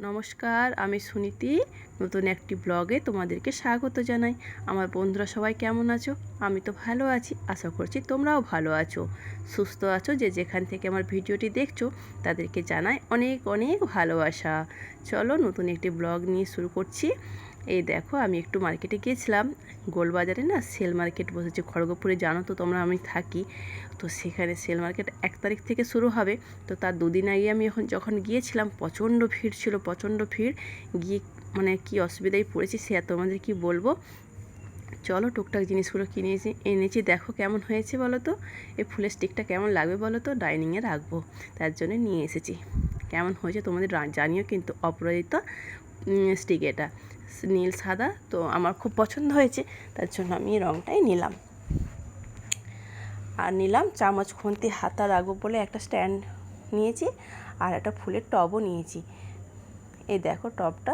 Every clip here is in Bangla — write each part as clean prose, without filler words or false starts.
নমস্কার, আমি সুনীতি। নতুন একটি ব্লগে তোমাদেরকে স্বাগত জানাই। আমার বন্ধুরা সবাই কেমন আছো? আমি তো ভালো আছি, আশা করছি তোমরাও ভালো আছো, সুস্থ আছো। যে যেখান থেকে আমার ভিডিওটি দেখছো তাদেরকে জানাই অনেক অনেক ভালোবাসা। চলো নতুন একটি ব্লগ নিয়ে শুরু করছি। এই দেখো, আমি একটু মার্কেটে গিয়েছিলাম। গোলবাজারে না সেল মার্কেট বসেছে খড়গপুরে, জানো তো তোমরা আমি থাকি। তো সেখানে সেল মার্কেট 1 তারিখ থেকে শুরু হবে। তো তার দুদিন আগে আমি যখন গিয়েছিলাম প্রচণ্ড ভিড় ছিল, প্রচণ্ড ভিড়। গিয়ে মানে কি অসুবিধায় পড়েছি সে আর তোমাদের কি বলবো। চলো টুকটাক জিনিসগুলো এনেছি, দেখো কেমন হয়েছে বলো তো। এই ফুলের স্টিকটা কেমন লাগবে বলো তো, ডাইনিংয়ে রাখবো, তার জন্য নিয়ে এসেছি। কেমন হয়েছে তোমাদের জানিও কিন্তু। অপরাজিতা স্টিক, এটা নীল সাদা, তো আমার খুব পছন্দ হয়েছে, তার জন্য আমি এই রঙটাই নিলাম। আর নিলাম চামচ খুন্তি হাতা রাখবো বলে একটা স্ট্যান্ড নিয়েছি, আর একটা ফুলের টবও নিয়েছি। এই দেখো টবটা,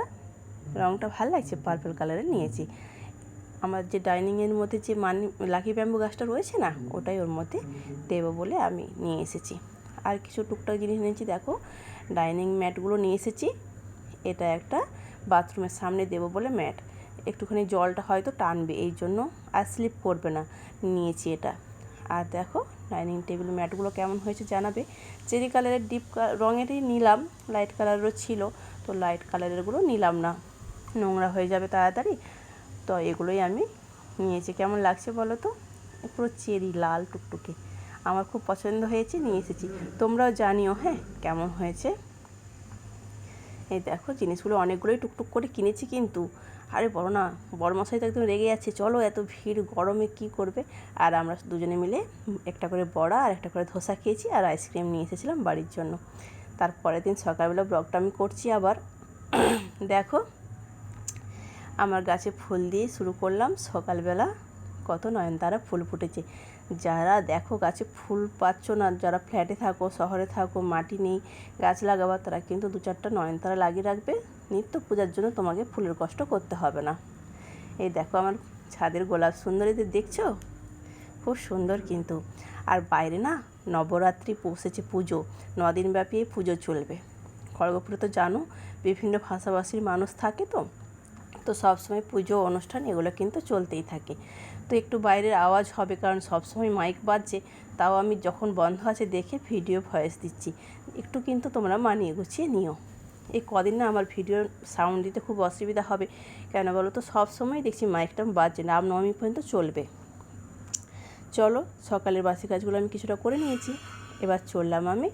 রঙটা ভালো লাগছে, পার্পল কালারের নিয়েছি। আমার যে ডাইনিংয়ের মধ্যে যে লাকি ব্যাম্বু গাছটা রয়েছে না, ওটাই ওর মধ্যে দেবো বলে আমি নিয়ে এসেছি। আর কিছু টুকটাক জিনিস নিয়েছি, দেখো ডাইনিং ম্যাটগুলো নিয়ে এসেছি। এটা একটা বাথরুমের সামনে দেবো বলে ম্যাট, একটুখানি জলটা হয়তো টানবে এই জন্য, আর স্লিপ করবে না, নিয়েছি এটা। আর দেখো ডাইনিং টেবিল ম্যাটগুলো কেমন হয়েছে জানাবে। চেরি কালারের ডিপ রঙেরই নিলাম, লাইট কালারেরও ছিল, তো লাইট কালারেরগুলো নিলাম না, নোংরা হয়ে যাবে তাড়াতাড়ি। তো এগুলোই আমি নিয়েছি। কেমন লাগছে বলো তো, পুরো চেরি লাল টুকটুকে, আমার খুব পছন্দ হয়েছে, নিয়ে এসেছি। তোমরাও জানিও হ্যাঁ কেমন হয়েছে। এই দেখো জিনিসগুলো অনেকগুলোই টুকটুক করে কিনেছি কিন্তু। আরে বড় না, বড় মশাই তো একদম রেগে যাচ্ছে, চলো এত ভিড় গরমে কি করবে। আর আমরা দুজনে মিলে একটা করে বড়া আর একটা করে ধোসা খেয়েছি, আর আইসক্রিম নিয়ে এসেছিলাম বাড়ির জন্য। তারপরের দিন সকালবেলা ব্লগটা আমি করছি আবার। দেখো আমার গাছে ফুল দিয়ে শুরু করলাম সকালবেলা। কত নয়নতারা ফুল ফুটেছে। যারা দেখো গাছে ফুল পাচ্ছ না, যারা ফ্ল্যাটে থাকো, শহরে থাকো, মাটি নেই গাছ লাগাবার, তারা কিন্তু 2-4টা নয়নতারা লাগিয়ে রাখবে। নিত্য পূজার জন্য তোমাকে ফুলের কষ্ট করতে হবে না। এই দেখো আমার ছাদের গোলাপ সুন্দরীদের দেখছো, খুব সুন্দর কিন্তু। আর বাইরে না নবরাত্রি বসেছে, পুজো 9 দিনব্যাপী পুজো চলবে। খড়গপুরে তো জানো বিভিন্ন ভাষাভাষীর মানুষ থাকে, তো সবসময় পুজো অনুষ্ঠান এগুলো কিন্তু চলতেই থাকে। তো একটু বাইরের আওয়াজ হবে, কারণ সবসময় মাইক বাজছে। তাও আমি যখন বন্ধ আছে দেখে ভিডিও ভয়েস দিচ্ছি, একটু কিন্তু তোমরা মানিয়ে গুছিয়ে নিও। এই কদিন না আমার ভিডিওর সাউন্ড দিতে খুব অসুবিধা হবে, কেন বলো তো, সবসময় দেখছি মাইকটা বাজছে, রামনবমী পর্যন্ত চলবে। চলো সকালের বাসি কাজগুলো আমি কিছুটা করে নিয়েছি, এবার চললাম আমি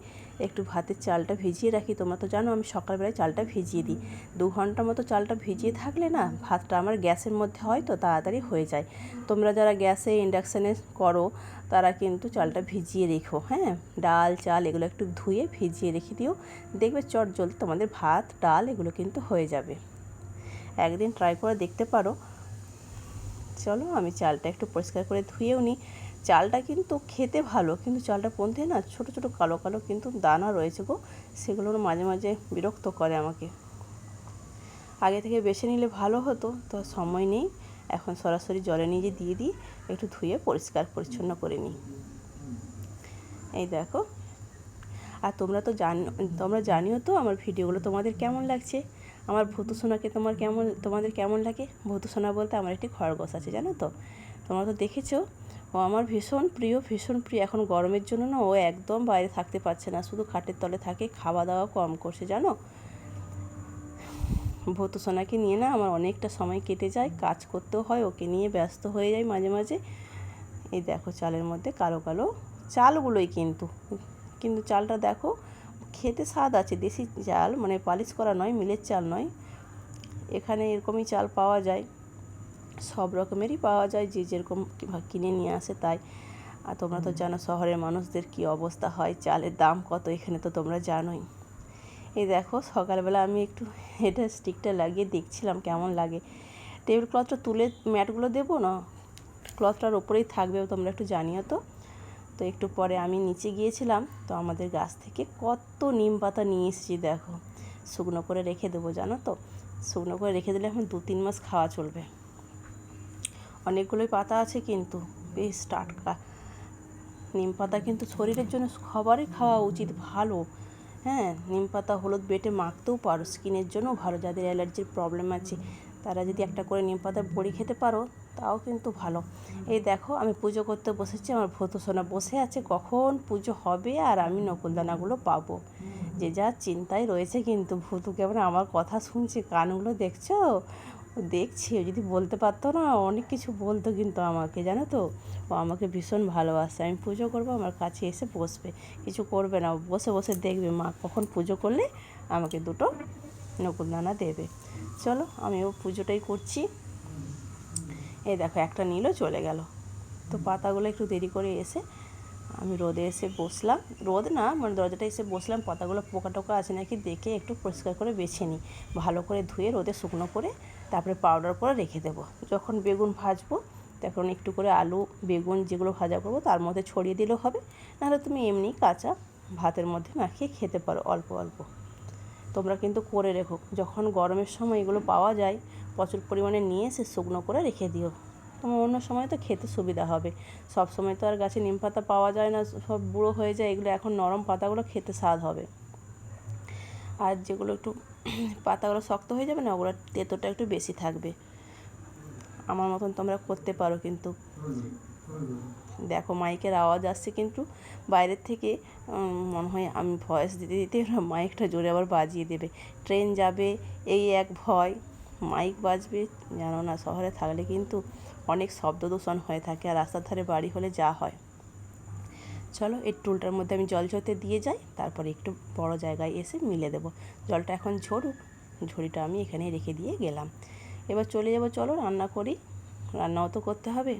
একটু ভাতের চালটা ভিজিয়ে রাখি। তোমরা তো জানো আমি সকালবেলায় চালটা ভিজিয়ে দিই। 2 ঘন্টা মতো চালটা ভিজিয়ে থাকলে না ভাতটা আমার গ্যাসের মধ্যে হয় তো তাড়াতাড়ি হয়ে যায়। তোমরা যারা গ্যাসে ইন্ডাকশানে করো তারা কিন্তু চালটা ভিজিয়ে রেখো, হ্যাঁ। ডাল চাল এগুলো একটু ধুয়ে ভিজিয়ে রেখে দিও, দেখবে চট জলদি তোমাদের ভাত ডাল এগুলো কিন্তু হয়ে যাবে। একদিন ট্রাই করে দেখতে পারো। চলো আমি চালটা একটু পরিষ্কার করে ধুয়েও নিই। চালটা কিন্তু খেতে ভালো, কিন্তু চালটার মধ্যে না ছোটো ছোটো কালো কালো কিন্তু দানা রয়েছে গো, সেগুলো মাঝে মাঝে বিরক্ত করে আমাকে। আগে থেকে বেছে নিলে ভালো হতো, তো সময় নেই, এখন সরাসরি জলে নিয়ে দিয়ে দিই, একটু ধুয়ে পরিষ্কার পরিচ্ছন্ন করে নিই। এই দেখো, আর তোমরা জানিও তো আমার ভিডিওগুলো তোমাদের কেমন লাগছে। আমার ভূতু সোনাকে তোমাদের কেমন লাগে। ভূতু সোনা বলতে আমার একটি খরগোশ আছে, জানো তো, তোমরা তো দেখেছো। ও আমার ভীষণ প্রিয়, ভীষণ প্রিয়। এখন গরমের জন্য না ও একদম বাইরে থাকতে পারছে না, শুধু খাটের তলে থাকে, খাওয়া দাওয়া কম করছে জানো। ভূতু সোনাকে নিয়ে না আমার অনেকটা সময় কেটে যায়, কাজ করতেও হয়, ওকে নিয়ে ব্যস্ত হয়ে যায় মাঝে মাঝে। এই দেখো চালের মধ্যে কালো কালো চালগুলোই কিন্তু চালটা দেখো খেতে স্বাদ আছে, দেশি চাল, মানে পালিশ করা নয়, মিলের চাল নয়। এখানে এরকমই চাল পাওয়া যায়, সব রকমেরই পাওয়া যায়, যে যেরকম কিনে নিয়ে আসে তাই। আর তোমরা তো জানো শহরের মানুষদের কি অবস্থা হয়, চালের দাম কত এখানে, তো তোমরা জানোই। এই দেখো সকালবেলা আমি একটু এটা স্টিকটা লাগিয়ে দেখছিলাম কেমন লাগে। টেবিল ক্লথটা তুলে ম্যাটগুলো দেবো না, ক্লথটার ওপরেই থাকবে, তোমরা একটু জানিও তো। তো একটু পরে আমি নিচে গিয়েছিলাম, তো আমাদের গাছ থেকে কত নিম পাতা নিয়ে এসেছি দেখো, শুকনো করে রেখে দেবো জানো তো। শুকনো করে রেখে দিলে এখন 2-3 মাস খাওয়া চলবে। অনেকগুলোই পাতা আছে কিন্তু বেশ টাটকা। নিম পাতা কিন্তু শরীরের জন্য খাবারই খাওয়া উচিত, ভালো। হ্যাঁ, নিম পাতা হলুদ বেটে মাখতেও পারো, স্কিনের জন্য ভালো। যাদের অ্যালার্জির প্রবলেম আছে তারা যদি একটা করে নিম পাতার বড়ি খেতে পারো তাও কিন্তু ভালো। এই দেখো আমি পুজো করতে বসেছি, আমার ভূত সোনা বসে আছে কখন পুজো হবে আর আমি নকুলদানাগুলো পাবো। যে যার চিন্তায় রয়েছে, কিন্তু ভূতু কেমন আমার কথা শুনছে, কানগুলো দেখছো, দেখছি। ও যদি বলতে পারতো না অনেক কিছু বলতো কিন্তু আমাকে, জানো তো। ও আমাকে ভীষণ ভালোবাসে। আমি পুজো করবো আমার কাছে এসে বসবে, কিছু করবে না, বসে বসে দেখবে মা কখন পুজো করলে আমাকে দুটো নকুলদানা দেবে। চলো আমিও পুজোটাই করছি। এই দেখো একটা নিল চলে গেল। তো পাতাগুলো একটু দেরি করে এসে আমি রোদে এসে বসলাম, রোদ না মানে দরজাটা এসে বসলাম, পাতাগুলো পোকা টোকা আছে নাকি দেখে একটু পরিষ্কার করে বেছে নিই, ভালো করে ধুয়ে রোদে শুকনো করে তারপরে পাউডার করে রেখে দেবো। যখন বেগুন ভাজবো তখন একটু করে আলু বেগুন যেগুলো ভাজা করবো তার মধ্যে ছড়িয়ে দিলেও হবে, নাহলে তুমি এমনি কাঁচা ভাতের মধ্যে মাখিয়ে খেতে পারো অল্প অল্প। তোমরা কিন্তু করে রেখো, যখন গরমের সময় এগুলো পাওয়া যায় প্রচুর পরিমাণে নিয়ে এসে শুকনো করে রেখে দিও, তোমার অন্য সময় তো খেতে সুবিধা হবে। সব সময় তো আর গাছে নিম পাতা পাওয়া যায় না, সব বুড়ো হয়ে যায়, এগুলো এখন নরম পাতাগুলো খেতে স্বাদ হবে। আর যেগুলো একটু পাতাগুলো শক্ত হয়ে যাবে না, ওগুলো তেঁতোটা একটু বেশি থাকবে। আমার মতন তোমরা করতে পারো কিন্তু। দেখো মাইকের আওয়াজ আসছে কিন্তু বাইরের থেকে, মনে হয় আমি ভয়েস দিতে দিতে মাইকটা জোরে আবার বাজিয়ে দেবে। ট্রেন যাবে এই এক ভয়, মাইক বাজবে। জানো না শহরে থাকলে কিন্তু অনেক শব্দ দূষণ হয়ে থাকে, আর রাস্তার ধারে বাড়ি হলে যা হয়। চলো এই টুলটার মধ্যে আমি জল ঝরতে দিয়ে যাই, তারপরে একটু বড় জায়গায় এসে মিলে দেবো। জলটা এখন ঝরুক, ঝুড়িটা আমি এখানে রেখে দিয়ে গেলাম। এবার চলে যাবো, চলো রান্না করি, রান্নাও তো করতে হবে।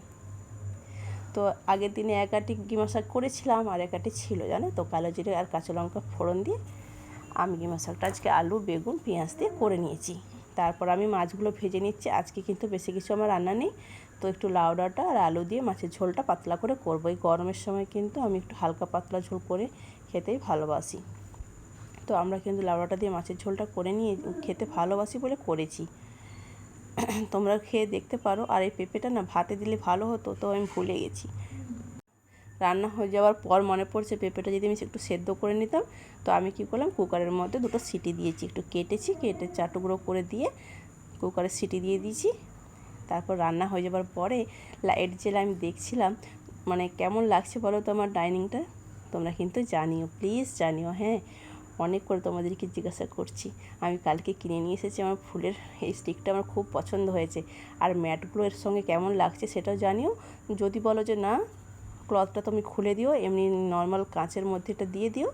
তো আগের দিনে এক আঁটি গিমা শাক করেছিলাম, আর এক আঁটি ছিল জানো তো, কালো জিরে আর কাঁচা লঙ্কা ফোড়ন দিয়ে আমি গিমা শাকটা আজকে আলু বেগুন পেঁয়াজ দিয়ে করে নিয়েছি। তারপর আমি মাছগুলো ভেজে নিচ্ছি। আজকে কিন্তু বেশি কিছু আমার রান্না নেই, তো একটু লাউ ডাঁটা আর আলু দিয়ে মাছের ঝোলটা পাতলা করে করবো। এই গরমের সময় কিন্তু আমি একটু হালকা পাতলা ঝোল করে খেতেই ভালোবাসি। তো আমরা কিন্তু লাউ ডাঁটা দিয়ে মাছের ঝোলটা করে নিয়ে খেতে ভালোবাসি বলে করেছি, তোমরা খেয়ে দেখতে পারো। আর এই পেঁপেটা না ভাতে দিলে ভালো হতো, তো আমি ভুলে গেছি। রান্না হয়ে যাওয়ার পর মনে পড়ছে পেঁপেটা যদি আমি একটু সেদ্ধ করে নিতাম। তো আমি কী করলাম, কুকারের মধ্যে দুটো সিটি দিয়েছি, একটু কেটেছি, কেটে চার টুকরো করে দিয়ে কুকারের সিটি দিয়ে দিয়েছি। তারপর রান্না হয়ে যাবার পরে লাইট জেলে আমি দেখছিলাম, মানে কেমন লাগছে বলো তো আমার ডাইনিংটা। তোমরা কিন্তু জানিও, প্লিজ জানিও। হ্যাঁ, অনেক করে তোমাদেরকে জিজ্ঞাসা করছি। আমি কালকে কিনে নিয়ে এসেছি, আমার ফুলের এই স্টিকটা আমার খুব পছন্দ হয়েছে। আর ম্যাটগুলো এর সঙ্গে কেমন লাগছে সেটাও জানিও। যদি বলো যে না ক্লথটা তুমি খুলে দিও, এমনি নর্মাল কাঁচের মধ্যে এটা দিয়ে দিও,